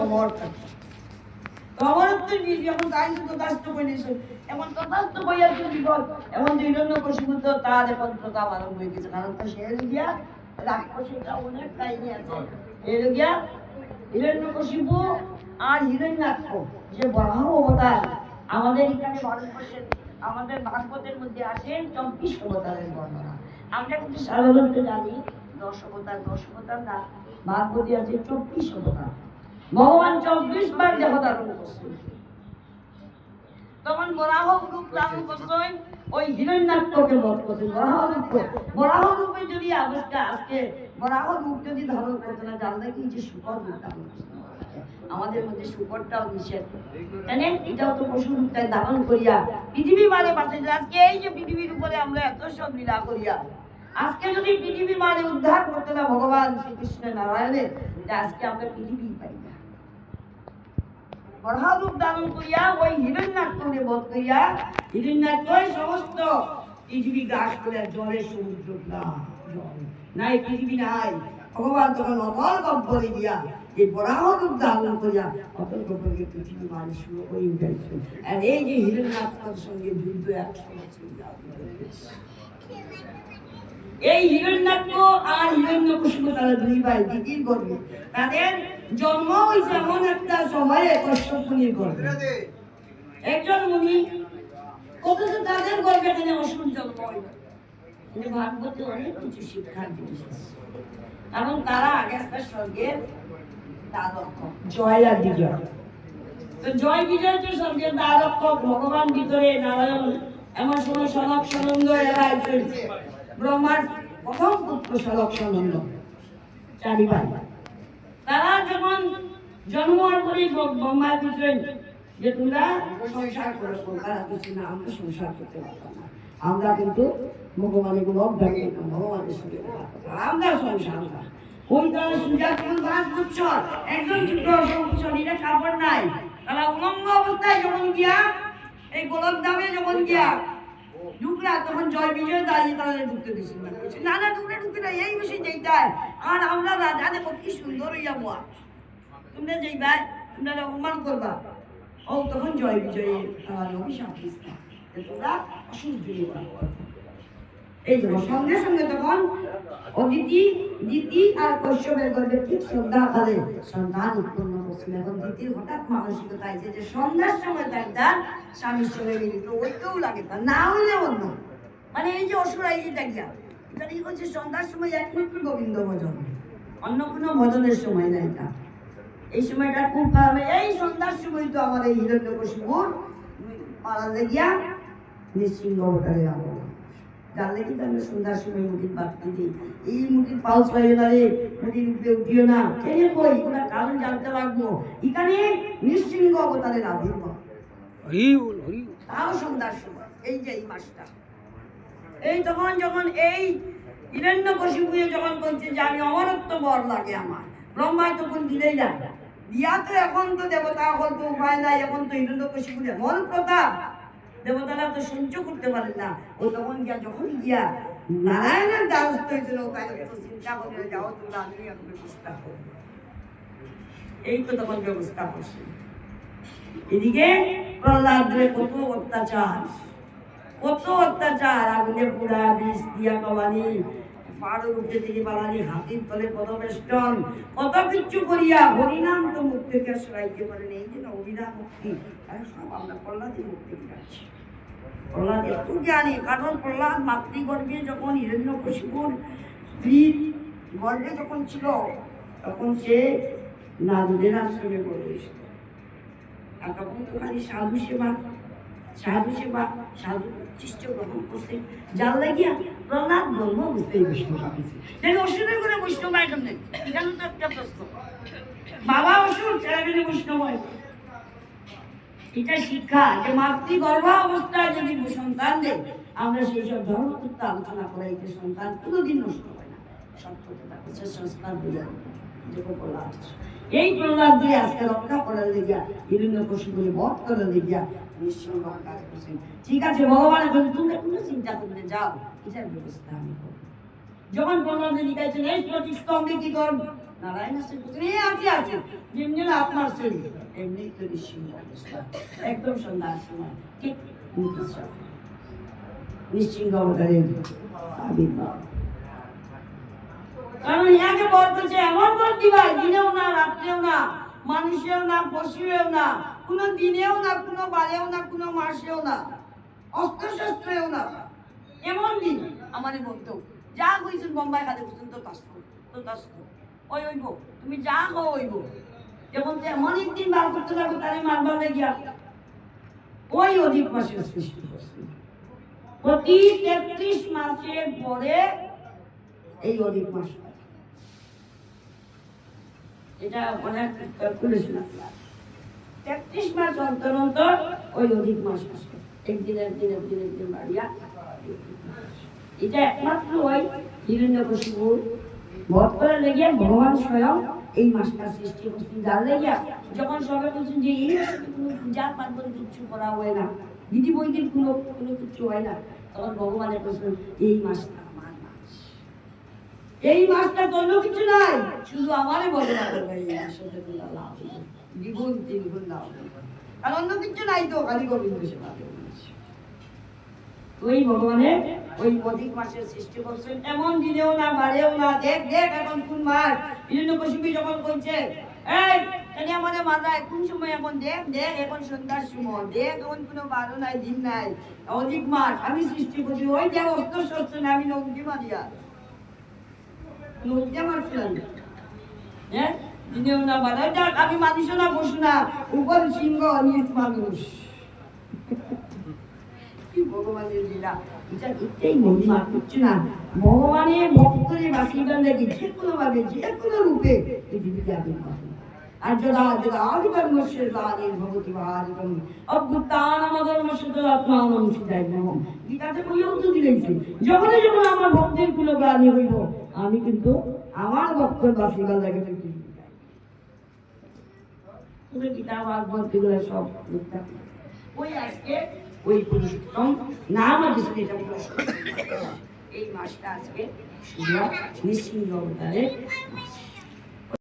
অমর থাকে। অমরত্বের বীজ যখন তাই তথাস্ত করেছে, এমন তথাস্ত বইয়ার বিপদ, এমন হিরণ্যকশিপু তো তার এখন প্রতাপ আরম্ভ হয়ে গেছে। কারণ তো সে গিয়া রাক্ষসীটা অনেক কাহিনী আছে। এর গিয়া হিরণ্যকশিপু আর হিরণ্যাক্ষ যে বরাহ অবতার আমাদের এখানে ভারতবর্ষের আমাদের ভাগবতের মধ্যে আসে 24 অবতারের বর্ণনা। আমরা কিন্তু সাধারণত জানি 10 অবতার না, ভাগবতী আছে 24 অবতার। ভগবান 24 বার দেহ ধারণ করছেন। তখন বরাহ রূপ ধারণ করছেন, ওই হিরণ্যাক্ষকে বধ করছেন। বরাহ রূপে যদি আজকে বরাহ রূপ যদি ধারণ করতে না জানলে কি যে শুকর রূপ ধারণ করছেন। আমাদের মধ্যে শুকরটাও নিষেধ, কেন? এটাও তো পশু রূপটা ধারণ করিয়া পৃথিবী মানে বাঁচে। আজকে এই যে পৃথিবীর উপরে আমরা এত সব লীলা করিয়া, আজকে যদি পৃথিবী মানে উদ্ধার করতে না ভগবান শ্রীকৃষ্ণ নারায়ণের, আজকে আমরা পৃথিবী পাই না। বরাহ রূপ ধারণ করিয়া ওই হিরণ্যাক্ষকে বধ করিয়া হিরণ্যাক্ষই সমস্ত পৃথিবী গ্রাস করিয়া জলে সমুদ্র নাই, পৃথিবী নাই। ভগবান তখন অতল গব্বরে গিয়া এই বরাহ রূপ ধারণ করিয়া অতল গব্বরকে পৃথিবী মানে শুরু করে উঠাইছেন। আর এই যে হিরণ্যাক্ষর সঙ্গে যুদ্ধ একসঙ্গে এই হিরণ্যাক্ষ আর হিরণ্যকশিপু তারা দুই ভাই দিদির গর্ভে। তাদের জন্ম হয়েছে এমন একটা সময়ে কশ্যপ মুনির গর্ভে। একজন মুনি অথচ তাদের গর্ভে কেন অসুর জন্ম হইল। ভাগবতে অনেক কিছু শিক্ষার জিনিস আছে। কারণ তারা আগেকার স্বর্গের দ্বারক্ষক, জয় আর বিজয়। তো জয় বিজয় তো স্বর্গের দ্বারক্ষক ভগবান ভিতরে নারায়ণ এমন সময় সনক সনন্দ এরা চলছে। ব্রহ্মার প্রথম পুত্র সনক সনন্দ, চারি ভাই। তারা যখন জন্ম করে ব্রহ্মা দিচ্ছেন যে তোমরা সংসার করো, তারা কিছু না, আমরা সংসার করতে পারতাম না। আমরা কিন্তু ভগবানের কোনো অভ্যাগে ভগবানের সঙ্গে আমরা সংসার না। ওই তারা সুজা কোন 5 বছর একজন শরীরে কাপড় নাই, তারা উলঙ্গ অবস্থায় যখন গিয়া এই গোলক দামে যখন গিয়া ঢুকলা, তখন জয় বিজয় দাঁড়িয়ে তারা ঢুকতে দিচ্ছিল না, না ঢুকতে না, এই বিষয় যেইটাই। আর আমরা রাজা দেখো কি সুন্দর হইয়া বোয়া, তোমরা যেইবা তোমরা অপমান করবা। ও তখন জয় বিজয়ে অভিশাপ দিচ্ছে তোমরা অসুর। এই সঙ্গে সঙ্গে তখন অদিতি দিতি আর কশ্যপের গর্ভে ঠিক শ্রদ্ধা করে সন্তান উৎপন্ন করছিল। এখন দিতির হঠাৎ মানসিকতা আছে যে সন্ধ্যার সময় তার স্বামীর সঙ্গে মিলিত ওইটাও লাগে, তার না হইলে অন্য মানে এই যে অসুর আইডিটা গিয়া এটা কি করছে, সন্ধ্যার সময় একমাত্র গোবিন্দ ভজন, অন্য কোনো ভজনের সময় না। এটা এই সময়টা খুব খারাপ। এই সন্ধ্যার সময় তো আমার এই হিরণ্যকশিপুর পাড়ালে গিয়া নৃসিংহ অবতারে আগমন। জানলে কি তাহলে সন্ধ্যার সময় মুটির বাড়তে দিই, এই মুটির পাউস পাইবে না রে, মুটির উপরে উঠিও না, কেন কই ওটা কারণ জানতে লাগবো। এখানে নৃসিংহ অবতারের আবির্ভাব, তাও সন্ধ্যার সময়। এই যে এই মাসটা এই তখন যখন এই হিরণ্যকশিপু যখন বলছে যে আমি অমরত্ব বর লাগে আমার, ব্রহ্মা তখন দিলেই না দিয়া, তো এখন তো দেবতা এখন তো উপায় নাই, এখন তো হিরণ্যকশিপুর এমন প্রতাপ দেবতারা তো সহ্য করতে পারেন না। ও তখন গিয়া যখন গিয়া নারায়ণের দ্বারস্থ হয়েছিল, তাই তো চিন্তা করে যাও তোমরা আমি এখন ব্যবস্থা করবো। এই তো তখন ব্যবস্থা করছে। এদিকে প্রহ্লাদের কত অত্যাচার, আগুনে পোড়া, বিষ দিয়া কমানি, পাহাড়ের উপরে থেকে বানানি, হাতির তলে পদবেষ্টন, কত কিছু করিয়া হরিনাম তো মুখ থেকে সরাইতে পারেন। এই যে অভিধান মুক্তি, সব আমরা প্রহ্লাদের মুক্তি দিচ্ছি। প্রহ্লাদ একটু জ্ঞানী, কারণ প্রহ্লাদ মাতৃগর্ভে যখন হিরণ্যকশিপুর স্ত্রীর গর্ভে যখন ছিল, তখন সে নারদের আশ্রমে পড়ে এসেছিল। আর তখন তো খালি সাধু সেবা সাধু উচ্ছিষ্ট গ্রহণ করছে। যার লাগিয়া প্রহ্লাদ ব্রহ্ম বুঝতে বৈষ্ণব পাঠিয়েছে। অসুরের করে বৈষ্ণব আইটেম নেই, এখানে তো একটা প্রশ্ন, বাবা অসুর ছেলেমেয়ে বৈষ্ণব হয়। এটা শিক্ষা যে মাতৃগর্ভা অবস্থায় যদি সন্তান দেয়, আমরা সেই সব ধর্মতত্ত্ব আলোচনা করাই যে সন্তান কোনোদিন নষ্ট হয় না, সত্যতা হচ্ছে সংস্কার দিয়ে প্রহ্লাদ। এই প্রহ্লাদ দিয়ে আজকে রক্ষা করার লেগিয়া হিরণ্যকশিপুরে বধ করার লেগিয়া নিঃসঙ্গ কাজ করছেন। ঠিক আছে, ভগবানের জন্য তুমি কোনো চিন্তা করতে যাও, এটার ব্যবস্থা আমি করব। যখন প্রহ্লাদ লিখাইছেন এই প্রতিস্তম্ভে কি কর নারায়ণ আছে পুত্রে আছে আছে যেমনি আপনার শরীর এমনি তো নিশ্চিন্ত অবস্থা একদম সন্ধ্যার সময় ঠিক নিশ্চিন্ত অবতারের আবির্ভাব। কারণ ইয়াকে বলতেছে এমন বল দিবাই দিনেও না রাত্রেও না মানুষেও না পশুয়েও না কোনো দিনেও না কোনো বারেও না কোনো মাসেও না অস্ত্রশস্ত্রেও না এমন দিন আমাদের বলতো যা কইছেন বোম্বাই খাতে বলছেন তো তাস্ত ওই হইব তুমি যা হো হইব যেমন এমন একদিন বার করতে যাবো তারে মারবার লাগিয়া ওই অধিক মাসের সৃষ্টি করছে প্রতি ৩৩ মাসের পরে এই অধিক মাস এটা অনেক ক্যালকুলেশন আছে ৩৩ মাস অন্তর অন্তর ওই অধিক মাস আসে একদিন বাড়িয়া এটা একমাত্র ওই হিরণ্যকশিপু বধ করার লেগে ভগবান স্বয়ং এই মাসটা সৃষ্টি করছেন যার লেগে যখন সবাই বলছেন যে এই মাসে কোনো পূজা পার্বণ কিচ্ছু করা হয় না বিধি বৈদিক কোনো কিছু হয় না তখন ভগবানের প্রশ্ন এই মাসটা আমার মাস এই মাসটা অন্য কিছু নাই শুধু আমারই বদলা করবে এই মাসে লাভ দ্বিগুণ তিনগুণ লাভ আর অন্য কিছু নাই তো খালি গোবিন্দ সেবা ওই ভগবানের ওই অধিক মাসের সৃষ্টি করছেন এমন দিনেও না বারেও না দেখ এখন কোন মাস হিরণ্যকশিপু যখন কইছে এই তাহলে আমাদের মাথায় কোন সময় এখন দেখ এখন সন্ধ্যার সময় দেখ এখন কোনো বারো নাই দিন নাই অধিক মাস আমি সৃষ্টি করছি ওই যে অস্ত্র শস্ত্র না আমি নৌকি মারিয়া নৌকি মারছিলাম হ্যাঁ দিনেও না বারে যাক আমি মানুষও না বসু না উপর সিংহ নিজ মানুষ ভগবানের লীলা এটা এটাই মহিমা কিচ্ছু না ভগবানের ভক্তদের বাসিদান দেখি যে কোনো ভাবে যে কোনো রূপে পৃথিবীতে আবির্ভাব আর যদা যদা আদিকর্মস্য দানের ভগতি ভারিতম অভ্যুত্থানমধর্মস্যদাত্মানম সিদ্ধাইনহম গীতাতে বলেও তো দিয়েছে যখন আমার ভক্তের কুলো গ্লানি হইব আমি কিন্তু আমার ভক্তের বাসিদান দেখে তুমি গীতা ভাগবত এগুলো সব মিথ্যা ওই আজকে ওই পুরুষোত্তম নাম আছে এই মাসটা আজকে নৃসিংহ অবতারের